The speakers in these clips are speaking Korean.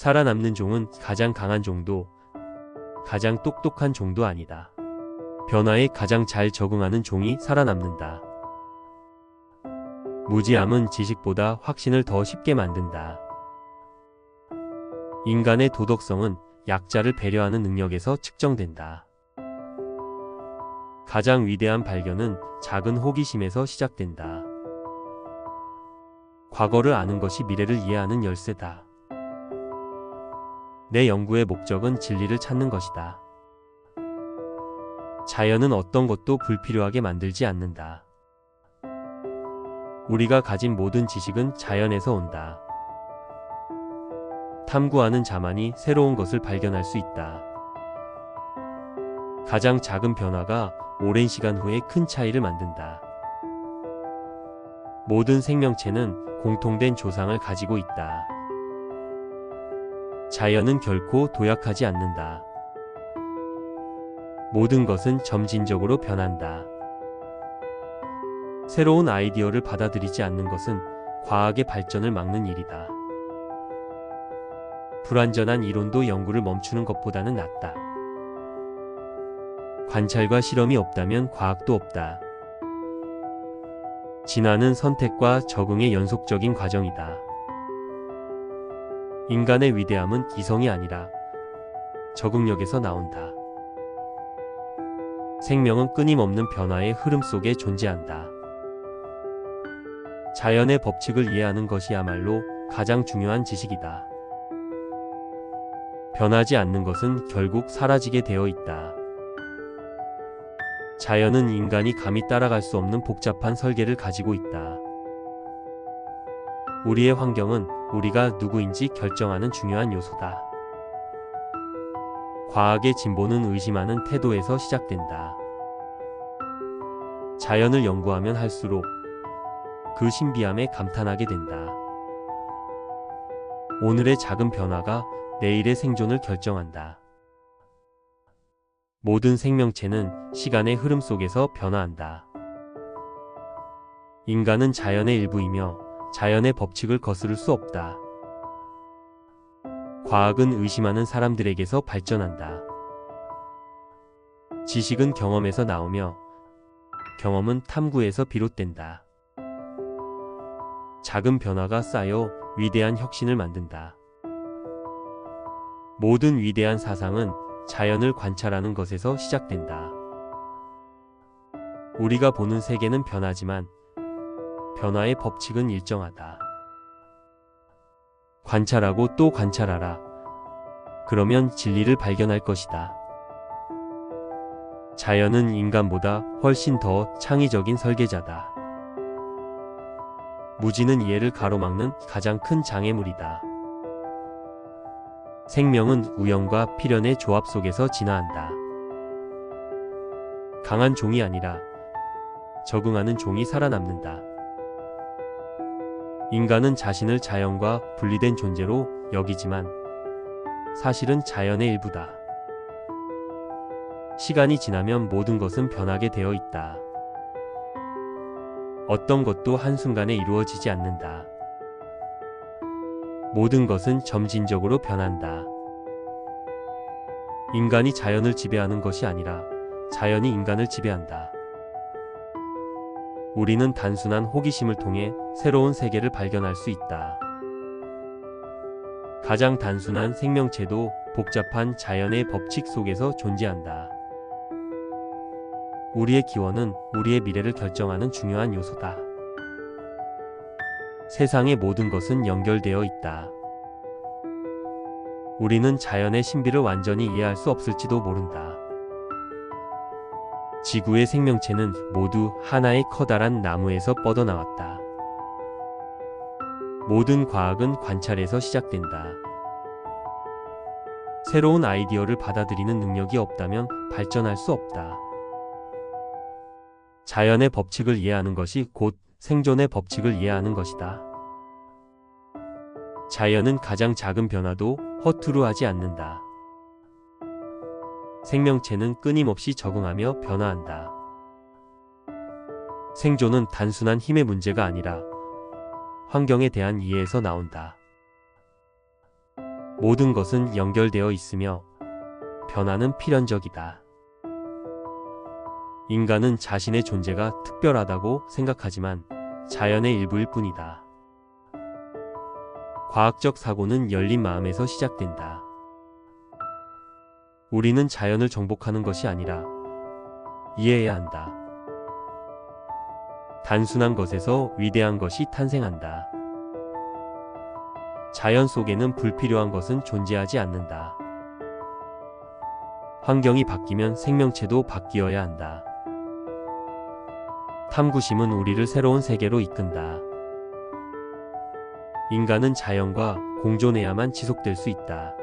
살아남는 종은 가장 강한 종도, 가장 똑똑한 종도 아니다. 변화에 가장 잘 적응하는 종이 살아남는다. 무지함은 지식보다 확신을 더 쉽게 만든다. 인간의 도덕성은 약자를 배려하는 능력에서 측정된다. 가장 위대한 발견은 작은 호기심에서 시작된다. 과거를 아는 것이 미래를 이해하는 열쇠다. 내 연구의 목적은 진리를 찾는 것이다. 자연은 어떤 것도 불필요하게 만들지 않는다. 우리가 가진 모든 지식은 자연에서 온다. 탐구하는 자만이 새로운 것을 발견할 수 있다. 가장 작은 변화가 오랜 시간 후에 큰 차이를 만든다. 모든 생명체는 공통된 조상을 가지고 있다. 자연은 결코 도약하지 않는다. 모든 것은 점진적으로 변한다. 새로운 아이디어를 받아들이지 않는 것은 과학의 발전을 막는 일이다. 불완전한 이론도 연구를 멈추는 것보다는 낫다. 관찰과 실험이 없다면 과학도 없다. 진화는 선택과 적응의 연속적인 과정이다. 인간의 위대함은 이성이 아니라 적응력에서 나온다. 생명은 끊임없는 변화의 흐름 속에 존재한다. 자연의 법칙을 이해하는 것이야말로 가장 중요한 지식이다. 변하지 않는 것은 결국 사라지게 되어 있다. 자연은 인간이 감히 따라갈 수 없는 복잡한 설계를 가지고 있다. 우리의 환경은 우리가 누구인지 결정하는 중요한 요소다. 과학의 진보는 의심하는 태도에서 시작된다. 자연을 연구하면 할수록 그 신비함에 감탄하게 된다. 오늘의 작은 변화가 내일의 생존을 결정한다. 모든 생명체는 시간의 흐름 속에서 변화한다. 인간은 자연의 일부이며 자연의 법칙을 거스를 수 없다. 과학은 의심하는 사람들에게서 발전한다. 지식은 경험에서 나오며 경험은 탐구에서 비롯된다. 작은 변화가 쌓여 위대한 혁신을 만든다. 모든 위대한 사상은 자연을 관찰하는 것에서 시작된다. 우리가 보는 세계는 변하지만 변화의 법칙은 일정하다. 관찰하고 또 관찰하라. 그러면 진리를 발견할 것이다. 자연은 인간보다 훨씬 더 창의적인 설계자다. 무지는 이해를 가로막는 가장 큰 장애물이다. 생명은 우연과 필연의 조합 속에서 진화한다. 강한 종이 아니라 적응하는 종이 살아남는다. 인간은 자신을 자연과 분리된 존재로 여기지만 사실은 자연의 일부다. 시간이 지나면 모든 것은 변하게 되어 있다. 어떤 것도 한순간에 이루어지지 않는다. 모든 것은 점진적으로 변한다. 인간이 자연을 지배하는 것이 아니라 자연이 인간을 지배한다. 우리는 단순한 호기심을 통해 새로운 세계를 발견할 수 있다. 가장 단순한 생명체도 복잡한 자연의 법칙 속에서 존재한다. 우리의 기원은 우리의 미래를 결정하는 중요한 요소다. 세상의 모든 것은 연결되어 있다. 우리는 자연의 신비를 완전히 이해할 수 없을지도 모른다. 지구의 생명체는 모두 하나의 커다란 나무에서 뻗어나왔다. 모든 과학은 관찰에서 시작된다. 새로운 아이디어를 받아들이는 능력이 없다면 발전할 수 없다. 자연의 법칙을 이해하는 것이 곧 생존의 법칙을 이해하는 것이다. 자연은 가장 작은 변화도 허투루 하지 않는다. 생명체는 끊임없이 적응하며 변화한다. 생존은 단순한 힘의 문제가 아니라 환경에 대한 이해에서 나온다. 모든 것은 연결되어 있으며 변화는 필연적이다. 인간은 자신의 존재가 특별하다고 생각하지만 자연의 일부일 뿐이다. 과학적 사고는 열린 마음에서 시작된다. 우리는 자연을 정복하는 것이 아니라 이해해야 한다. 단순한 것에서 위대한 것이 탄생한다. 자연 속에는 불필요한 것은 존재하지 않는다. 환경이 바뀌면 생명체도 바뀌어야 한다. 탐구심은 우리를 새로운 세계로 이끈다. 인간은 자연과 공존해야만 지속될 수 있다.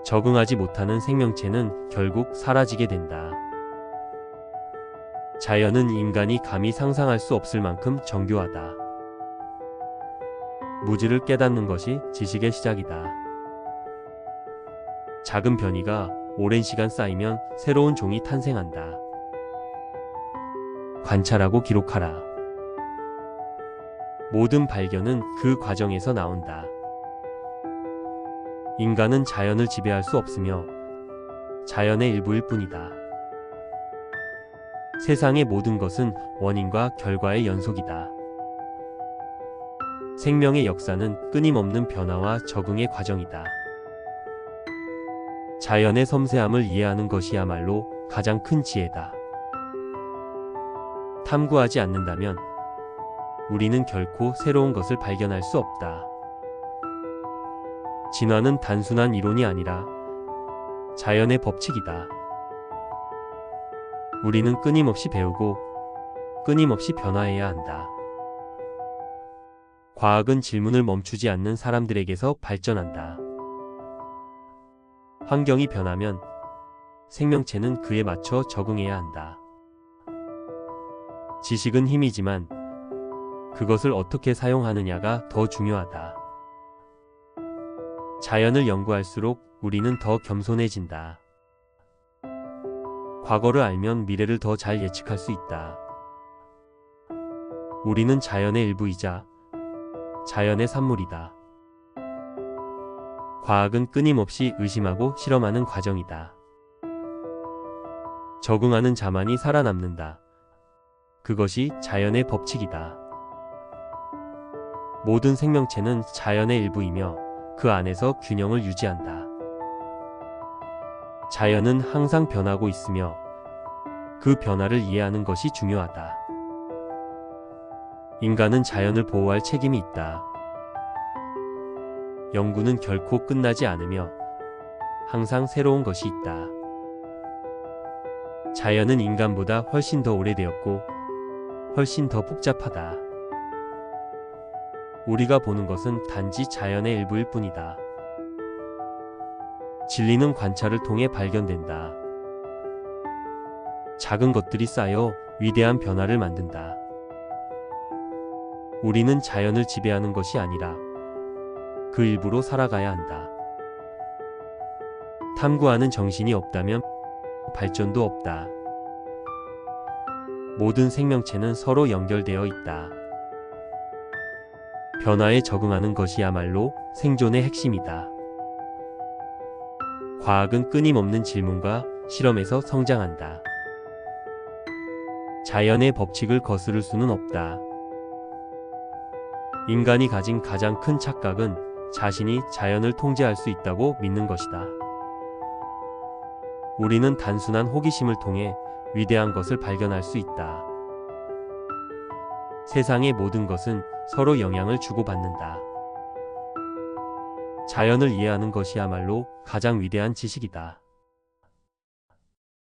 적응하지 못하는 생명체는 결국 사라지게 된다. 자연은 인간이 감히 상상할 수 없을 만큼 정교하다. 무지를 깨닫는 것이 지식의 시작이다. 작은 변이가 오랜 시간 쌓이면 새로운 종이 탄생한다. 관찰하고 기록하라. 모든 발견은 그 과정에서 나온다. 인간은 자연을 지배할 수 없으며 자연의 일부일 뿐이다. 세상의 모든 것은 원인과 결과의 연속이다. 생명의 역사는 끊임없는 변화와 적응의 과정이다. 자연의 섬세함을 이해하는 것이야말로 가장 큰 지혜다. 탐구하지 않는다면 우리는 결코 새로운 것을 발견할 수 없다. 진화는 단순한 이론이 아니라 자연의 법칙이다. 우리는 끊임없이 배우고 끊임없이 변화해야 한다. 과학은 질문을 멈추지 않는 사람들에게서 발전한다. 환경이 변하면 생명체는 그에 맞춰 적응해야 한다. 지식은 힘이지만 그것을 어떻게 사용하느냐가 더 중요하다. 자연을 연구할수록 우리는 더 겸손해진다. 과거를 알면 미래를 더 잘 예측할 수 있다. 우리는 자연의 일부이자 자연의 산물이다. 과학은 끊임없이 의심하고 실험하는 과정이다. 적응하는 자만이 살아남는다. 그것이 자연의 법칙이다. 모든 생명체는 자연의 일부이며 그 안에서 균형을 유지한다. 자연은 항상 변하고 있으며 그 변화를 이해하는 것이 중요하다. 인간은 자연을 보호할 책임이 있다. 연구는 결코 끝나지 않으며 항상 새로운 것이 있다. 자연은 인간보다 훨씬 더 오래되었고 훨씬 더 복잡하다. 우리가 보는 것은 단지 자연의 일부일 뿐이다. 진리는 관찰을 통해 발견된다. 작은 것들이 쌓여 위대한 변화를 만든다. 우리는 자연을 지배하는 것이 아니라 그 일부로 살아가야 한다. 탐구하는 정신이 없다면 발전도 없다. 모든 생명체는 서로 연결되어 있다. 변화에 적응하는 것이야말로 생존의 핵심이다. 과학은 끊임없는 질문과 실험에서 성장한다. 자연의 법칙을 거스를 수는 없다. 인간이 가진 가장 큰 착각은 자신이 자연을 통제할 수 있다고 믿는 것이다. 우리는 단순한 호기심을 통해 위대한 것을 발견할 수 있다. 세상의 모든 것은 서로 영향을 주고받는다. 자연을 이해하는 것이야말로 가장 위대한 지식이다.